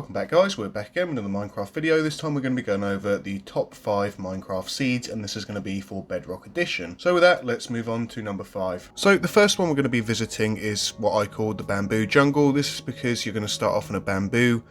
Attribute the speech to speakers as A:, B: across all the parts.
A: Welcome back guys, we're back again with another Minecraft video. This time we're going to be going over the top 5 Minecraft seeds, and this is going to be for Bedrock Edition. So with that, let's move on to number 5. So the first one we're going to be visiting is what I call the bamboo jungle. This is because you're going to start off in a bamboo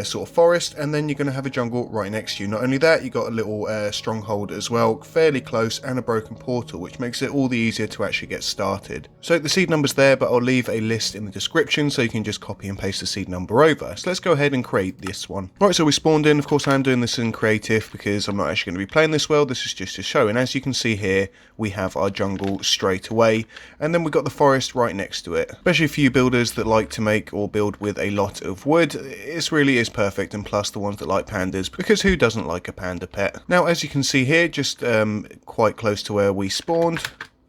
A: sort of forest, and then you're going to have a jungle right next to you. Not only that, you got a little stronghold as well, fairly close, and a broken portal, which makes it all the easier to actually get started. So the seed number's there, but I'll leave a list in the description so you can just copy and paste the seed number over. So let's go ahead and create this one. Right, so we spawned in. Of course I am doing this in creative because I'm not actually going to be playing this world. This is just a show, and as you can see here, we have our jungle straight away, and then we've got the forest right next to it. Especially for you builders that like to make or build with a lot of wood, it really is perfect, and plus the ones that like pandas, because who doesn't like a panda pet? Now as you can see here, just quite close to where we spawned,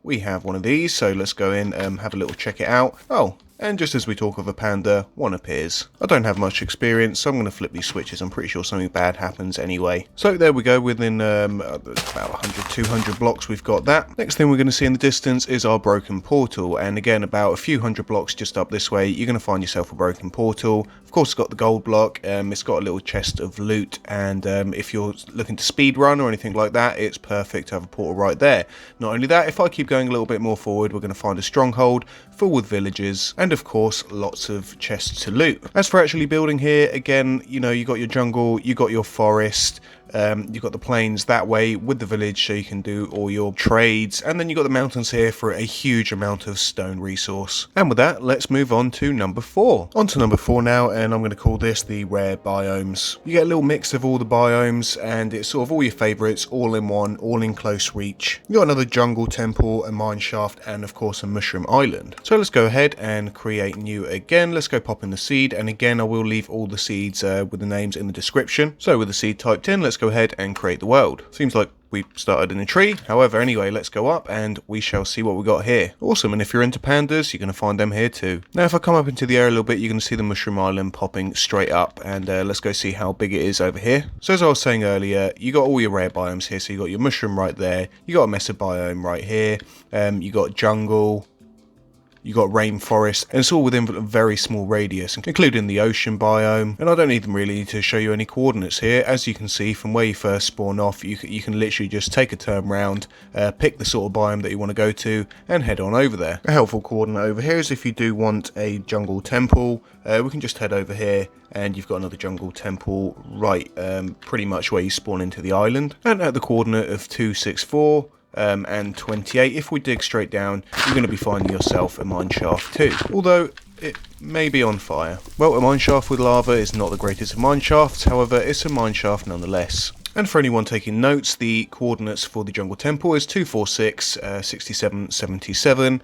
A: we have one of these. So let's go in and have a little check it out. Oh, and just as we talk of a panda, one appears. I don't have much experience, so I'm going to flip these switches. I'm pretty sure something bad happens anyway. So there we go, within about 100, 200 blocks we've got that. Next thing we're going to see in the distance is our broken portal, and again about a few hundred blocks just up this way, you're going to find yourself a broken portal. Of course it's got the gold block, it's got a little chest of loot, and if you're looking to speedrun or anything like that, it's perfect to have a portal right there. Not only that, if I keep going a little bit more forward, we're going to find a stronghold full with villages, and of course lots of chests to loot. As for actually building here, again, you know, you got your jungle, you got your forest, you've got the plains that way with the village so you can do all your trades, and then you've got the mountains here for a huge amount of stone resource. And with that, let's move on to number 4. On to number 4 now, and I'm going to call this the rare biomes. You get a little mix of all the biomes, and it's sort of all your favourites all in one, all in close reach. You got another jungle temple, a mine shaft, and of course a mushroom island. So let's go ahead and create new again. Let's go pop in the seed, and again I will leave all the seeds with the names in the description. So with the seed typed in, let's go ahead and create the world. Seems like we started in a tree. However, anyway, let's go up and we shall see what we got here. Awesome, and if you're into pandas, you're going to find them here too. Now if I come up into the area a little bit, you're going to see the mushroom island popping straight up, and let's go see how big it is over here. So as I was saying earlier, you got all your rare biomes here. So you got your mushroom right there, you got a mesa biome right here, you got jungle, you got rainforest, and it's all within a very small radius, including the ocean biome. And I don't even really need to show you any coordinates here. As you can see from where you first spawn off, you can literally just take a turn round, pick the sort of biome that you want to go to, and head on over there. A helpful coordinate over here is if you do want a jungle temple, we can just head over here, and you've got another jungle temple right pretty much where you spawn into the island. And at the coordinate of 264 and 28, if we dig straight down, you're going to be finding yourself a mine shaft too, although it may be on fire. Well, a mine shaft with lava is not the greatest of mine shafts, however it's a mine shaft nonetheless. And for anyone taking notes, the coordinates for the jungle temple is 246, 67, 77,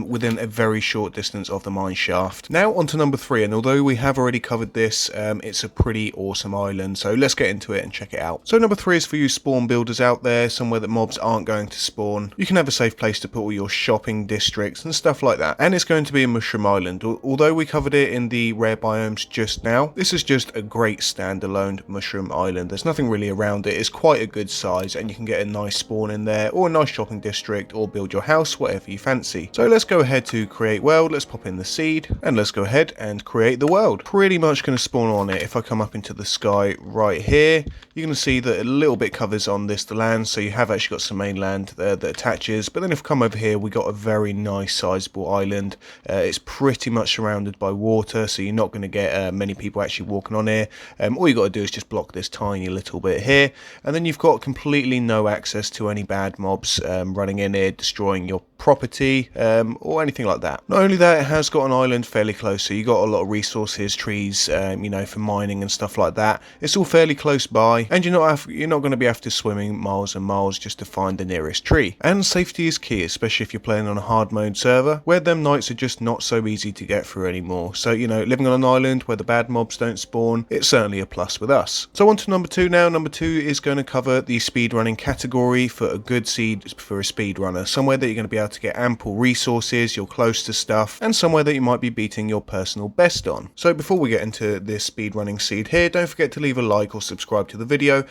A: within a very short distance of the mine shaft. Now on to number 3, and although we have already covered this, it's a pretty awesome island, so let's get into it and check it out. So number 3 is for you spawn builders out there, somewhere that mobs aren't going to spawn. You can have a safe place to put all your shopping districts and stuff like that, and it's going to be a mushroom island. Although we covered it in the rare biomes just now, this is just a great standalone mushroom island. There's nothing really around it. It's quite a good size, and you can get a nice spawn in there, or a nice shopping district, or build your house, whatever you fancy. So let's go ahead to create world. Let's pop in the seed, and let's go ahead and create the world. Pretty much going to spawn on it. If I come up into the sky right here, you're going to see that a little bit covers on the land, so you have actually got some mainland there that attaches. But then if I come over here, we got a very nice sizable island. It's pretty much surrounded by water, so you're not going to get many people actually walking on here. All you got to do is just block this tiny little bit here, and then you've got completely no access to any bad mobs running in here, destroying your property or anything like that. Not only that, it has got an island fairly close, so you got a lot of resources, trees, you know, for mining and stuff like that. It's all fairly close by, and you're not going to be after swimming miles and miles just to find the nearest tree. And safety is key, especially if you're playing on a hard mode server where them nights are just not so easy to get through anymore. So, you know, living on an island where the bad mobs don't spawn, it's certainly a plus with us. So on to number 2 now. Number 2 is going to cover the speedrunning category for a good seed for a speedrunner, somewhere that you're going to be able to get ample resources, you're close to stuff, and somewhere that you might be beating your personal best on. So before we get into this speedrunning seed here, don't forget to leave a like or subscribe to the video.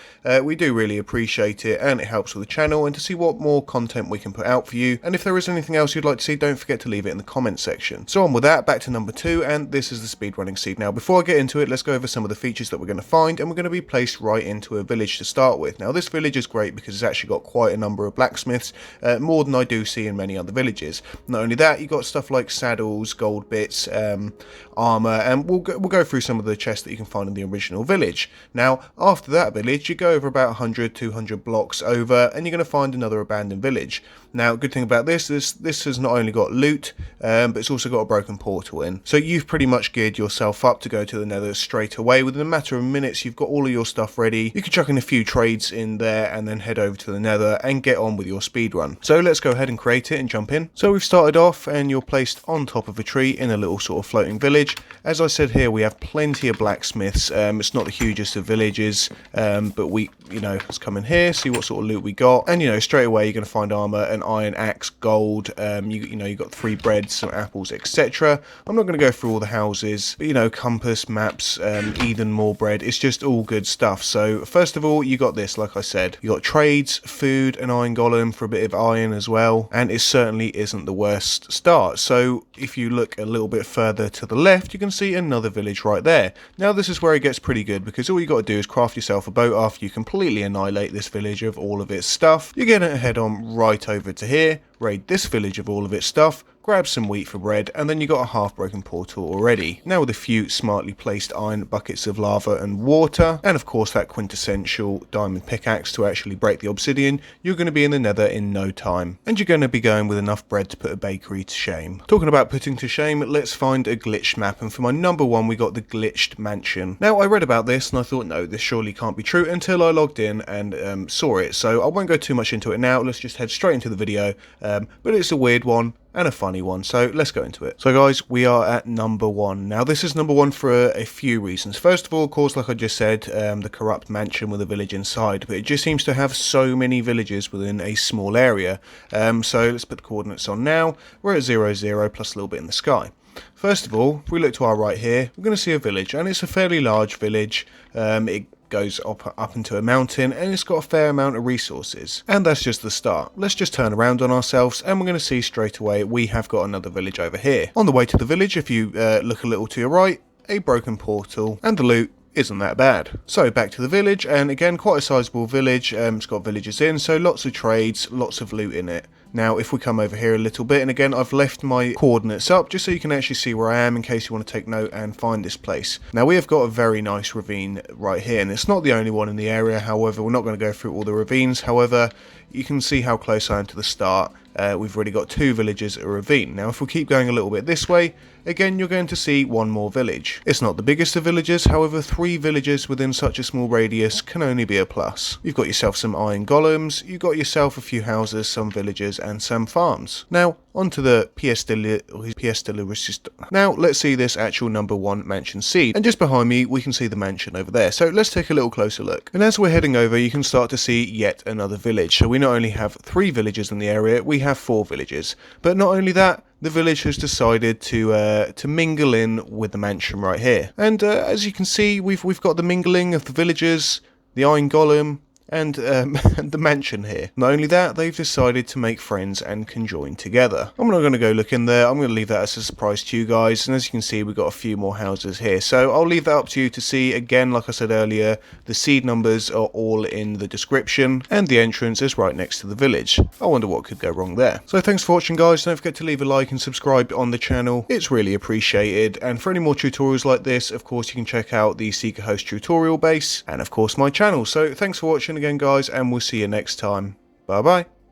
A: We do really appreciate it, and it helps with the channel and to see what more content we can put out for you. And if there is anything else you'd like to see, don't forget to leave it in the comment section. So on with that, back to number 2, and this is the speedrunning seed. Now before I get into it, let's go over some of the features that we're going to find, and we're going to be placed right into a village to start with. Now this village is great because it's actually got quite a number of blacksmiths, more than I do see in many other villages. Not only that, you got stuff like saddles, gold bits, armor, and we'll go through some of the chests that you can find in the original village. Now after that village, you go over about 100-200 blocks over, and you're going to find another abandoned village. Now good thing about this is this has not only got loot, but it's also got a broken portal in, so you've pretty much geared yourself up to go to the nether straight away. Within a matter of minutes you've got all of your stuff ready. You can chuck in a few trades in there and then head over to the nether and get on with your speedrun. So let's go ahead and create it and jump in. So we've started off and you're placed on top of a tree in a little sort of floating village. As I said here, we have plenty of blacksmiths. It's not the hugest of villages, but we, let's come in here, see what sort of loot we got, and straight away you're going to find armor, an iron axe, gold, you got 3 breads, some apples, etc. I'm not going to go through all the houses, but compass, maps, Eden, more bread, it's just all good stuff. So first of all, you got this, like I said, you got trades, food, an iron golem for a bit of iron as well, and it certainly isn't the worst start. So if you look a little bit further to the left, you can see another village right there. Now this is where it gets pretty good, because all you got to do is craft yourself a boat after you completely annihilate this village of all of its stuff. You're going to head on right over to here, raid this village of all of its stuff, grab some wheat for bread, and then you got a half broken portal already. Now with a few smartly placed iron buckets of lava and water, and of course that quintessential diamond pickaxe to actually break the obsidian, you're going to be in the nether in no time. And you're going to be going with enough bread to put a bakery to shame. Talking about putting to shame, let's find a glitched map, and for my number 1 we got the glitched mansion. Now I read about this and I thought, no, this surely can't be true, until I logged in and saw it. So I won't go too much into it now, let's just head straight into the video, but it's a weird one and a funny one, so let's go into it. So guys, we are at number 1. Now this is number 1 for a few reasons. First of all, of course, like I just said, the corrupt mansion with a village inside, but it just seems to have so many villages within a small area. So let's put the coordinates on now. We're at 0, 0 plus a little bit in the sky. First of all, if we look to our right here, we're going to see a village, and it's a fairly large village. It goes up into a mountain, and it's got a fair amount of resources, and that's just the start. Let's just turn around on ourselves, and we're going to see straight away we have got another village over here. On the way to the village, if you look a little to your right, a broken portal, and the loot isn't that bad. So back to the village, and again quite a sizable village. It's got villages in, so lots of trades, lots of loot in it. Now if we come over here a little bit, and again I've left my coordinates up just so you can actually see where I am in case you want to take note and find this place. Now we have got a very nice ravine right here, and it's not the only one in the area. However, we're not going to go through all the ravines. However, you can see how close I am to the start. We've already got 2 villages a ravine. Now if we keep going a little bit this way, again you're going to see 1 more village. It's not the biggest of villages, however 3 villages within such a small radius can only be a plus. You've got yourself some iron golems, you've got yourself a few houses, some villages and some farms. Now onto the pièce de la resistance. Now let's see this actual number 1 mansion seed, and just behind me we can see the mansion over there. So let's take a little closer look, and as we're heading over you can start to see yet another village. So we not only have 3 villages in the area, we have 4 villages, but not only that, the village has decided to mingle in with the mansion right here. And as you can see, we've got the mingling of the villagers, the iron golem, and the mansion here. Not only that, they've decided to make friends and conjoin together. I'm not going to go look in there. I'm going to leave that as a surprise to you guys. And as you can see, we've got a few more houses here. So I'll leave that up to you to see. Again, like I said earlier, the seed numbers are all in the description, and the entrance is right next to the village. I wonder what could go wrong there. So thanks for watching, guys. Don't forget to leave a like and subscribe on the channel. It's really appreciated. And for any more tutorials like this, of course, you can check out the ASHUTOSH tutorial base, and of course my channel. So thanks for watching again, guys, and we'll see you next time. Bye bye.